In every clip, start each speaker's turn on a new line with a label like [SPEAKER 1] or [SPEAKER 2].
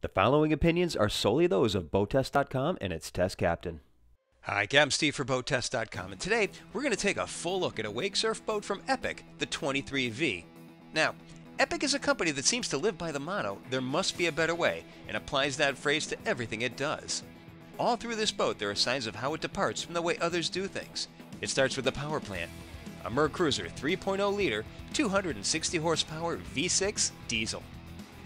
[SPEAKER 1] The following opinions are solely those of BoatTest.com and its test captain.
[SPEAKER 2] Hi, I'm Steve for BoatTest.com, and today we're going to take a full look at a wake surf boat from Epic, the 23V. Now, Epic is a company that seems to live by the motto, there must be a better way, and applies that phrase to everything it does. All through this boat there are signs of how it departs from the way others do things. It starts with the power plant, a Mercury 3.0-liter, 260 horsepower V6 diesel.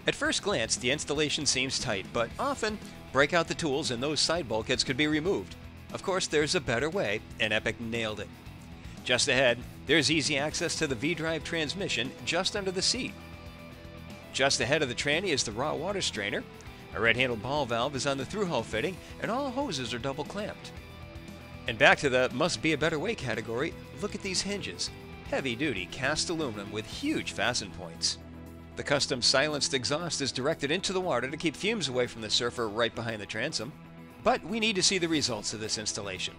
[SPEAKER 2] At first glance, the installation seems tight, but often, break out the tools and those side bulkheads could be removed. Of course, there's a better way, and Epic nailed it. Just ahead, there's easy access to the V-drive transmission just under the seat. Just ahead of the tranny is the raw water strainer. A red-handled ball valve is on the through-hull fitting, and all hoses are double-clamped. And back to the must-be-a-better-way category, look at these hinges. Heavy-duty cast aluminum with huge fasten points. The custom silenced exhaust is directed into the water to keep fumes away from the surfer right behind the transom. But we need to see the results of this installation.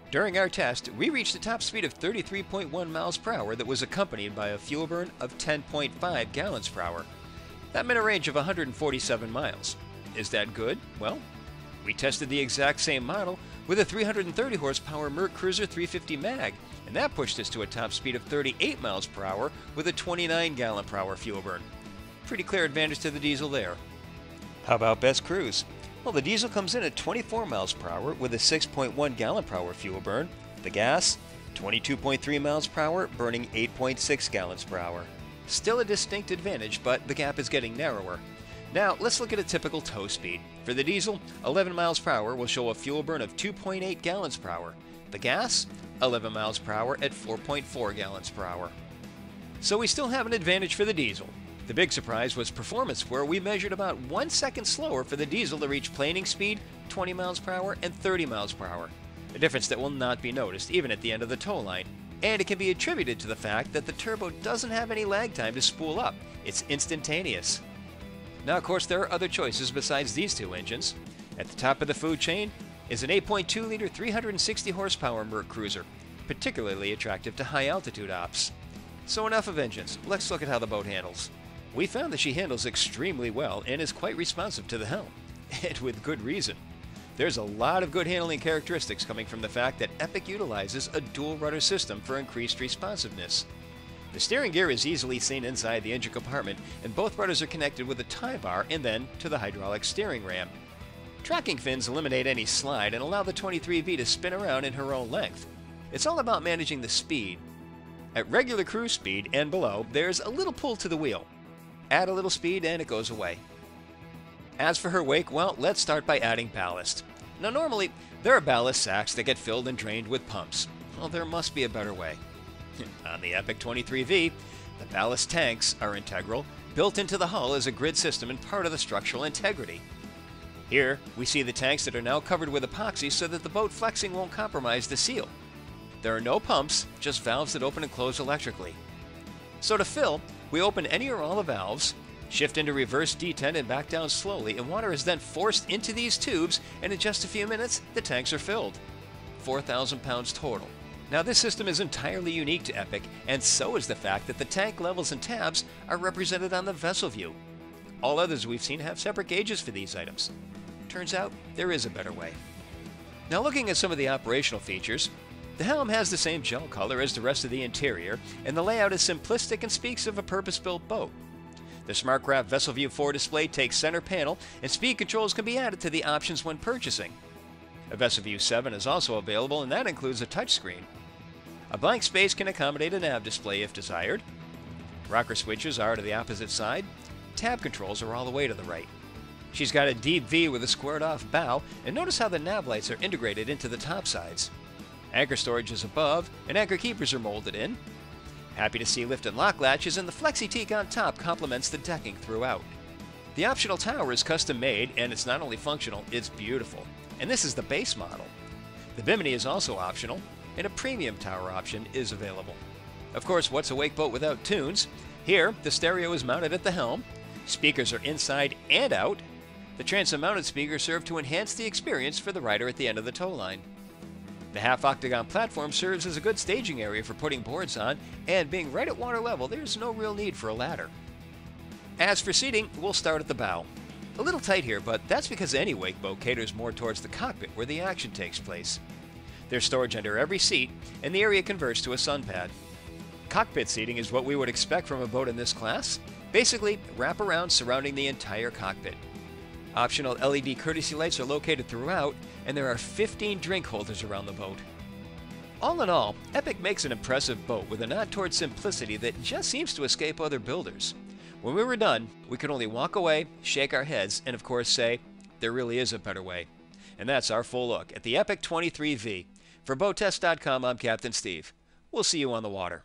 [SPEAKER 2] During our test, we reached a top speed of 33.1 miles per hour that was accompanied by a fuel burn of 10.5 gallons per hour. That meant a range of 147 miles. Is that good? Well, we tested the exact same model with a 330 horsepower Mercury 350 mag, and that pushed us to a top speed of 38 miles per hour with a 29 gallon per hour fuel burn. Pretty clear advantage to the diesel there. How about best cruise? Well, the diesel comes in at 24 miles per hour with a 6.1 gallon per hour fuel burn. The gas, 22.3 miles per hour, burning 8.6 gallons per hour. Still a distinct advantage, but the gap is getting narrower. Now, let's look at a typical tow speed. For the diesel, 11 miles per hour will show a fuel burn of 2.8 gallons per hour. The gas, 11 miles per hour at 4.4 gallons per hour. So we still have an advantage for the diesel. The big surprise was performance, where we measured about 1 second slower for the diesel to reach planing speed, 20 miles per hour and 30 miles per hour. A difference that will not be noticed even at the end of the tow line. And it can be attributed to the fact that the turbo doesn't have any lag time to spool up. It's instantaneous. Now, of course, there are other choices besides these two engines. At the top of the food chain is an 8.2-liter 360 horsepower Mercury, particularly attractive to high-altitude ops. So enough of engines, let's look at how the boat handles. We found that she handles extremely well and is quite responsive to the helm, and with good reason. There's a lot of good handling characteristics coming from the fact that Epic utilizes a dual rudder system for increased responsiveness. The steering gear is easily seen inside the engine compartment, and both rudders are connected with a tie bar and then to the hydraulic steering ram. Tracking fins eliminate any slide and allow the 23V to spin around in her own length. It's all about managing the speed. At regular cruise speed and below, there's a little pull to the wheel. Add a little speed and it goes away. As for her wake, well, let's start by adding ballast. Now normally, there are ballast sacks that get filled and drained with pumps. Well, there must be a better way. On the Epic 23V, the ballast tanks are integral, built into the hull as a grid system and part of the structural integrity. Here, we see the tanks that are now covered with epoxy so that the boat flexing won't compromise the seal. There are no pumps, just valves that open and close electrically. So to fill, we open any or all the valves, shift into reverse detent and back down slowly, and water is then forced into these tubes, and in just a few minutes, the tanks are filled. 4,000 pounds total. Now this system is entirely unique to Epic, and so is the fact that the tank levels and tabs are represented on the vessel view. All others we've seen have separate gauges for these items. Turns out, there is a better way. Now looking at some of the operational features, the helm has the same gel color as the rest of the interior, and the layout is simplistic and speaks of a purpose-built boat. The SmartCraft Vessel View 4 display takes center panel, and speed controls can be added to the options when purchasing. A Vessel View 7 is also available, and that includes a touchscreen. A blank space can accommodate a nav display if desired. Rocker switches are to the opposite side. Tab controls are all the way to the right. She's got a deep V with a squared-off bow, and notice how the nav lights are integrated into the top sides. Anchor storage is above, and anchor keepers are molded in. Happy to see lift and lock latches, and the Flexi-Teak on top complements the decking throughout. The optional tower is custom made, and it's not only functional, it's beautiful. And this is the base model. The bimini is also optional, and a premium tower option is available. Of course, what's a wake boat without tunes? Here, the stereo is mounted at the helm. Speakers are inside and out. The transom-mounted speakers serve to enhance the experience for the rider at the end of the tow line. The half-octagon platform serves as a good staging area for putting boards on, and being right at water level, there's no real need for a ladder. As for seating, we'll start at the bow. A little tight here, but that's because any wake boat caters more towards the cockpit where the action takes place. There's storage under every seat, and the area converts to a sun pad. Cockpit seating is what we would expect from a boat in this class. Basically, wraparound surrounding the entire cockpit. Optional LED courtesy lights are located throughout, and there are 15 drink holders around the boat. All in all, Epic makes an impressive boat with a nod towards simplicity that just seems to escape other builders. When we were done, we could only walk away, shake our heads, and of course say, there really is a better way. And that's our full look at the Epic 23V. For BoatTest.com, I'm Captain Steve. We'll see you on the water.